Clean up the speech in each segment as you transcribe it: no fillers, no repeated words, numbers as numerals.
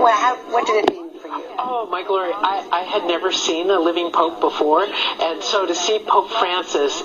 What did it mean for you? Oh, my glory. I had never seen a living Pope before, and so to see Pope Francis,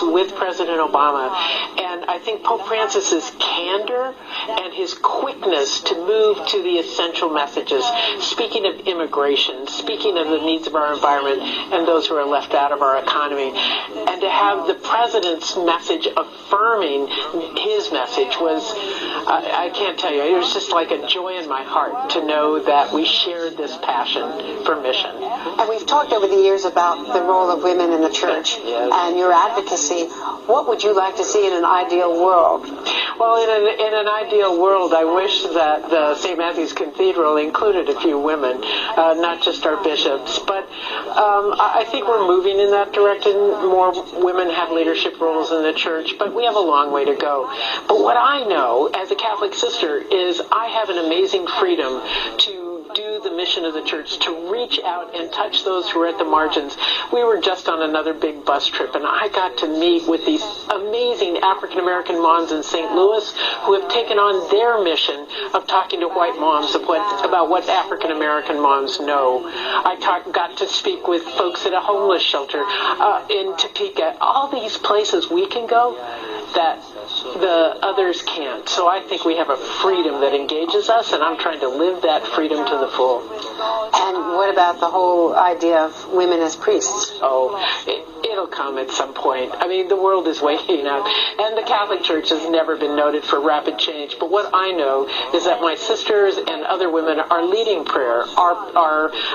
with President Obama, and I think Pope Francis's candor and his quickness to move to the essential messages, speaking of immigration, speaking of the needs of our environment and those who are left out of our economy, and to have the President's message affirming his message was, I can't tell you, it was just like a joy in my heart to know that we shared this passion for mission. And we've talked over the years about the role of women in the church and your advocacy. What would you like to see in an ideal world? Well, in an ideal world, I wish that the St. Matthew's Cathedral included a few women, not just our bishops. But I think we're moving in that direction. More women have leadership roles in the church, but we have a long way to go. But what I know as a Catholic sister is I have an amazing freedom to do the mission of the church, to reach out and touch those who are at the margins. We were just on another big bus trip, and I got to meet with these amazing African-American moms in St. Louis who have taken on their mission of talking to white moms about what African-American moms know. I got to speak with folks at a homeless shelter in Topeka. All these places we can go that the others can't. So I think we have a freedom that engages us, and I'm trying to live that freedom to the full. And what about the whole idea of women as priests? Oh, it'll come at some point. I mean, the world is waking up, and the Catholic Church has never been noted for rapid change. But what I know is that my sisters and other women are leading prayer.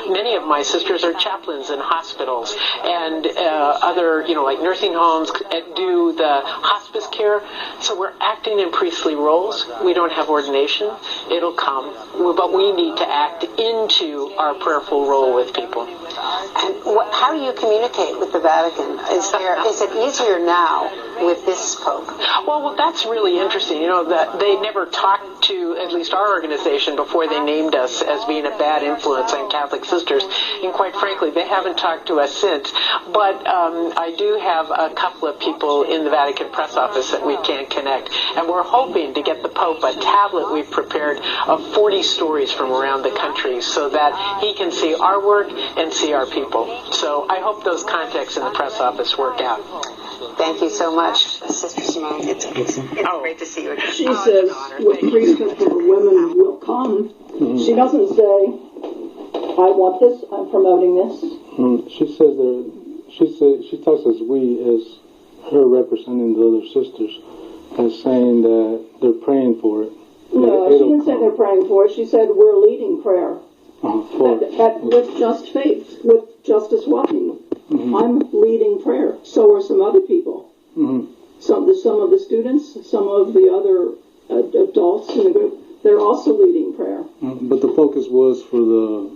Many of my sisters are chaplains in hospitals and other, like nursing homes, do the hospice care. So we're acting in priestly roles. We don't have ordination. It'll come. But we need to act into our prayerful role with people. And how do you communicate with the Vatican? Is it easier now with this Pope? Well, that's really interesting. That they never talked to, at least our organization, before they named us as being a bad influence on Catholic sisters. And quite frankly, they haven't talked to us since. But I do have a couple of people in the Vatican press office that we can connect. And we're hoping to get the Pope a tablet we've prepared of 40 stories from around the country so that he can see our work and see our people. So I hope those contacts in the press office work out. Thank you so much, Sister Simone. It's great to see you again. She says with priesthood for women will come. Mm-hmm. She doesn't say, I want this, I'm promoting this. Mm-hmm. She talks as we, as her representing the other sisters, as saying that they're praying for it. No, she didn't say they're praying for it. She said we're leading prayer. With just faith, with Justice Walking. Mm-hmm. I'm leading prayer. So are some other people. Mm-hmm. Some of the students, some of the other adults in the group, they're also leading prayer. Mm-hmm. But the focus was for the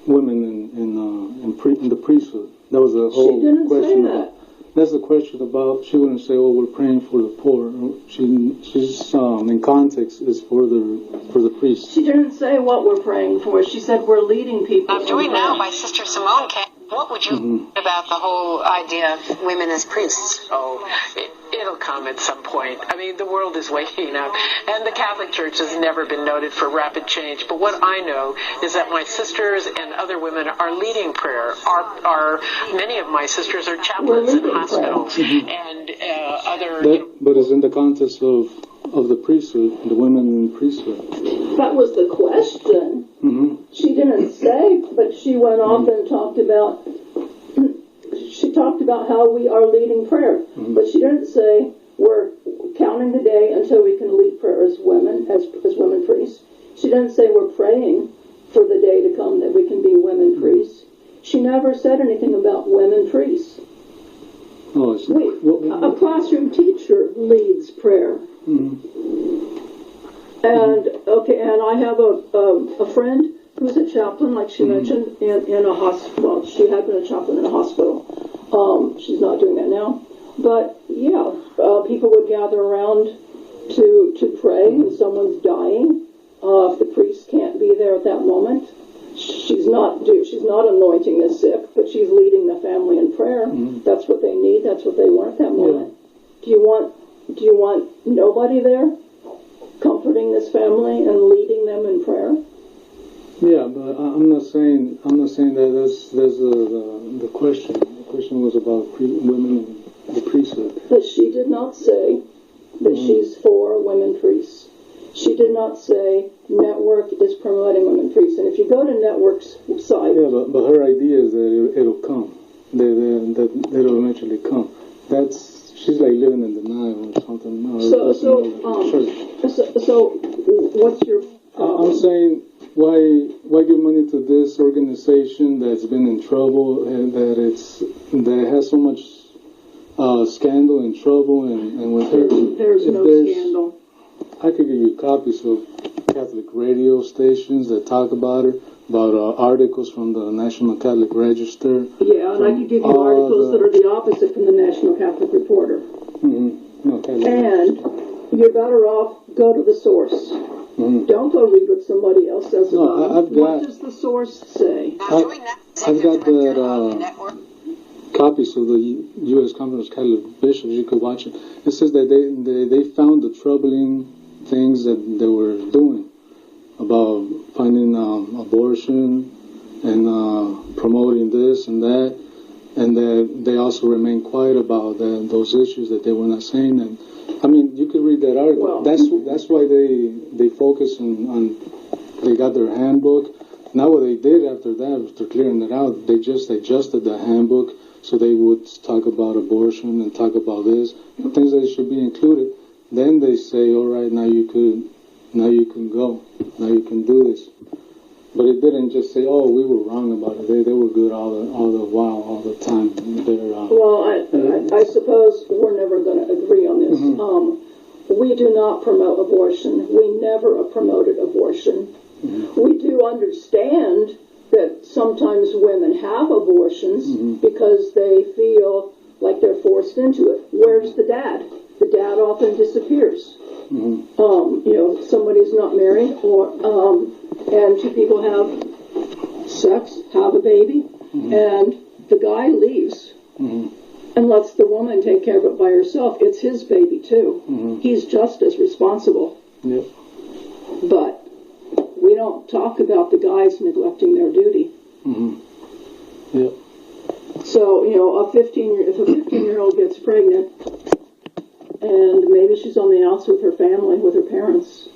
women in the priesthood. That was the whole question. She didn't say that. That's the question about, she wouldn't say, oh, we're praying for the poor. She's in context, is for the priests. She didn't say what we're praying for. She said we're leading people. I'm joined now by Sister Simone. What would you about the whole idea of women as priests? Oh, it'll come at some point. I mean, the world is waking up, and the Catholic Church has never been noted for rapid change. But what I know is that my sisters and other women are leading prayer. Many of my sisters are chaplains in hospitals and other. But it's in the context of the priesthood, the women in the priesthood. That was the question. Mm-hmm. She didn't say, but she went off and talked about how we are leading prayer. Mm-hmm. But she didn't say we're counting the day until we can lead prayer as women, as women priests. She didn't say we're praying for the day to come that we can be women priests. She never said anything about women priests. Oh, a classroom teacher leads prayer. Mm-hmm. And I have a friend who's a chaplain, like she mentioned, in a hospital. She had been a chaplain in a hospital. She's not doing that now. But yeah, people would gather around to pray when someone's dying. If the priest can't be there at that moment, she's not anointing the sick, but she's leading the family in prayer. Mm-hmm. That's what they need. That's what they want at that moment. Yeah. Do you want nobody there comforting this family and leading them in prayer? Yeah, but I'm not saying that that's the question. The question was about women and the priesthood. But she did not say that she's for women priests. She did not say Network is promoting women priests. And if you go to Network's site... Yeah, but her idea is that it'll come. That it'll eventually come. She's like living in denial or something. No, so what's your... I'm saying, why give money to this organization that's been in trouble and that it has so much scandal and trouble and with her... There's no scandal. I could give you copies of Catholic radio stations that talk about her, about articles from the National Catholic Register. Yeah, and I could give you articles that are the opposite from the National Catholic Reporter. Mm-hmm. No, and you're better off, go to the source. Mm-hmm. Don't go read what somebody else says about it. What does the source say? I've got that copies of the U.S. Conference of Catholic Bishops. You could watch it. It says that they found the troubling things that they were doing about finding abortion and promoting this and that, and that they also remained quiet about those issues that they were not saying. And I mean, you could read that article. Well, that's why they focus on they got their handbook. Now what they did after that, after clearing it out, they just adjusted the handbook so they would talk about abortion and talk about this, things that should be included. Then they say, all right, now you can go, now you can do this. But it didn't just say, oh, we were wrong about it. They were good all the while, all the time. Well, I suppose we're never going to agree on this. Mm-hmm. We do not promote abortion. We never promoted abortion. Mm-hmm. We do understand that sometimes women have abortions because they feel like they're forced into it. Where's the dad? The dad often disappears. Mm-hmm. Somebody's not married, and two people have sex, have a baby, and the guy leaves and lets the woman take care of it by herself. It's his baby too. Mm-hmm. He's just as responsible. Yep. But we don't talk about the guys neglecting their duty. Mm-hmm. Yep. So, if a 15-year-old gets pregnant, and maybe she's on the outs with her family, with her parents.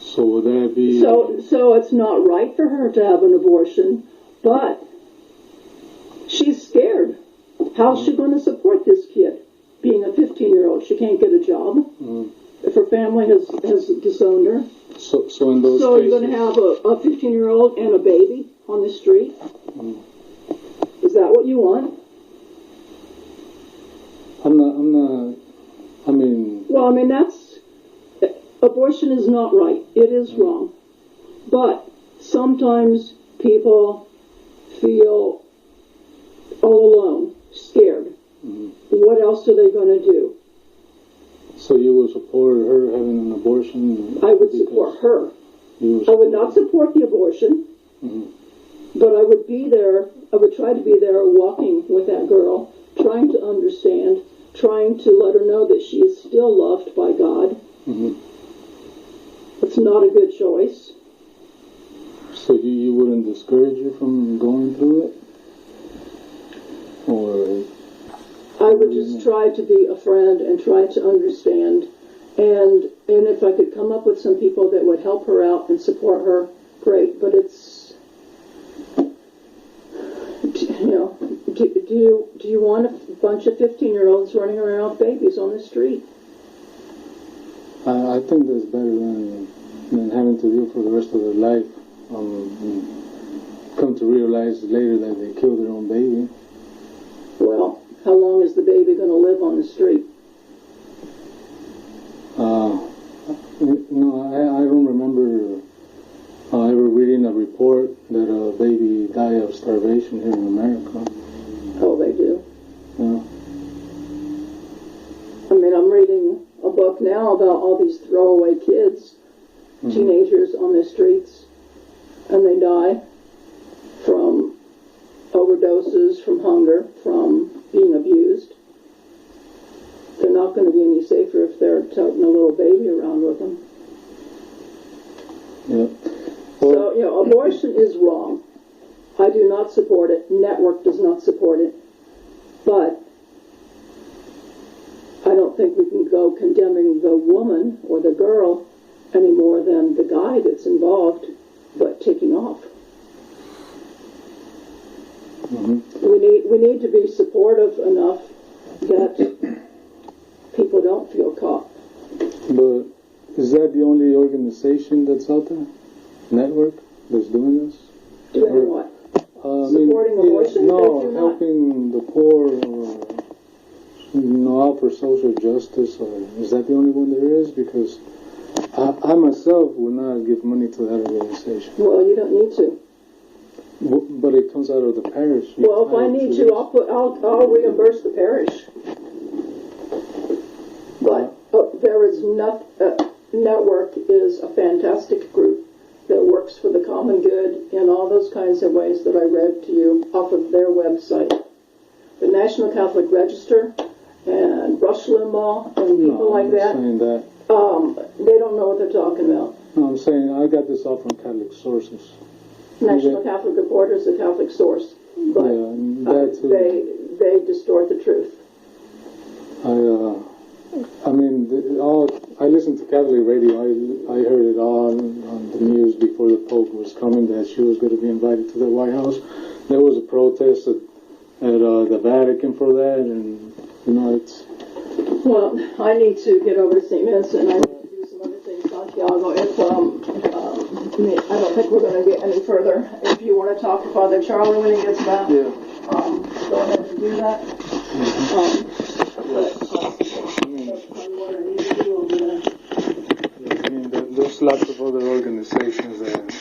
So would that be... So it's not right for her to have an abortion, but she's scared. How's she going to support this kid? Being a 15-year-old, she can't get a job. If her family has disowned her. So in those So cases... you're going to have a 15-year-old and a baby on the street? Is that what you want? Abortion is not right. It is wrong. But sometimes people feel all alone, scared. Mm-hmm. What else are they going to do? So you would support her having an abortion? I would support her. I would not support the abortion, but I would be there. I would try to be there walking with that girl, trying to understand, trying to let her know that she is still loved by God. Mm-hmm. It's not a good choice. So you wouldn't discourage you from going through it? Or... I would just try to be a friend and try to understand. And if I could come up with some people that would help her out and support her, great. But it's, do you want a bunch of 15-year-olds running around with babies on the street? I think that's better than having to live for the rest of their life. Come to realize later that they killed their own baby. Well, how long is the baby going to live on the street? I don't remember ever reading a report that a baby died of starvation here in America. Oh, they do? Yeah. I'm reading a book now about all these throwaway kids, teenagers on the streets, and they die from overdoses, from hunger, from being abused. They're not going to be any safer if they're toting a little baby around with them. abortion is wrong. I do not support it. Network does not support it. But I don't think we can go condemning the woman or the girl any more than the guy that's involved, but taking off. We need to be supportive enough that people don't feel caught. But is that the only organization that's out there? Network that's doing this? Doing what? Supporting abortion? No, helping the poor, or out for social justice. Or is that the only one there is? Because I myself would not give money to that organization. Well, you don't need to. But it comes out of the parish. Well, if I need to, I'll reimburse the parish. But there is Network is a fantastic group that works for the common good in all those kinds of ways that I read to you off of their website. The National Catholic Register and Rush Limbaugh and people like that. I'm saying that. They don't know what they're talking about. No, I'm saying I got this all from Catholic sources. National Catholic Reporter is a Catholic source, but they distort the truth. I listened to Catholic radio. I heard it all on the news before the Pope was coming that she was going to be invited to the White House. There was a protest at the Vatican for that, and it's. Well, I need to get over to St. Vincent, and I need to do some other things, Santiago. I don't think we're going to get any further. If you want to talk to Father Charlie when he gets back, go ahead and do that. What I need to do over there. There's lots of other organizations that